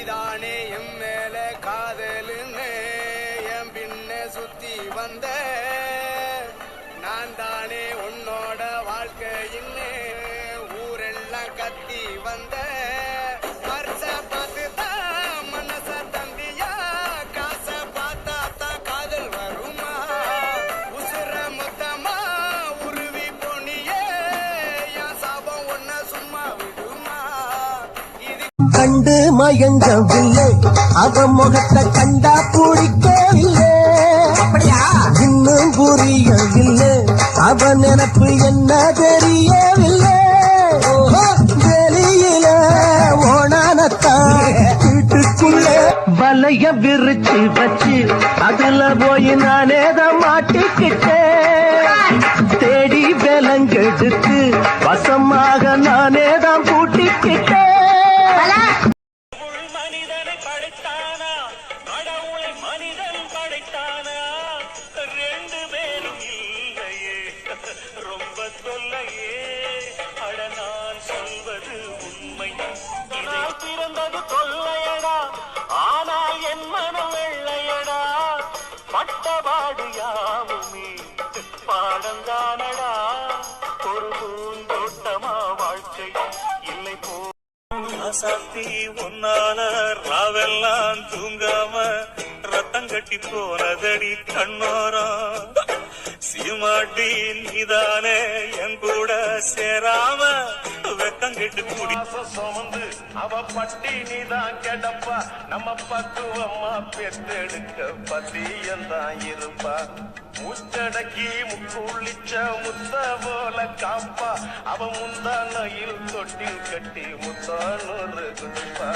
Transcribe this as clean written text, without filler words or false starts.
நீதானே எம் மேல காதலுன்னு என் பின்ன சுத்தி வந்த நான் தானே உன்னோட வாழ்க்கையின்னு ஊரெல்லாம் கத்தி வந்த மரச பார்த்து தான் மனச தந்தியா காச பார்த்தா தான் காதல் வருமா உசுர மொத்தமா உருவி போனியே என் சாபம் ஒன்ன சும்மா விடுமா கண்டு மயங்கவில்லை அவ முகத்தை கண்டா பிடிக்கவில்லை அப்படியா இன்னும் புரியவில்லை அவ நினப்பு என்ன தெரியவில்லை வெளியில ஓனானத்தான் வீட்டுக்குள்ள வலைய விரிச்சு வச்சு அதுல போய் நானேதான் மாட்டிக்கிட்டேன் தேடி விலங்கெடுத்து வசமாக நானேதான் பூட்டிக்கிட்டேன் ரொம்ப தொல்லையே அட நான் சொல்வது உண்மை நான் பிறந்தது தொல்லையடா ஆனால் என் மனம் வெள்ளையடா பட்டபாடு யாவுமே பாடந்தானடா ஒரு பூந்தோட்டமா வாழ்க்கை இல்லை போ சாத்தி ஒன்னால ராவெல்லாம் தூங்காம ரத்தம் கட்டி போனதடி கண்ணோரம் சீமாட்டி நீதானே என் கூட சேராம வெக்கம் கெட்டு கூடி சுமந்து அவ பட்டி நீதான் கேட்டப்பா நம்ம பக்குவம்மா பெத்தெடுக்க பத்தியந்தான் இருப்பா முச்சடக்கி முக்குளிச்ச முத்த போல காப்பா அவ முந்தானையில் தொட்டில் கட்டி முத்தானூறு கொடுப்பா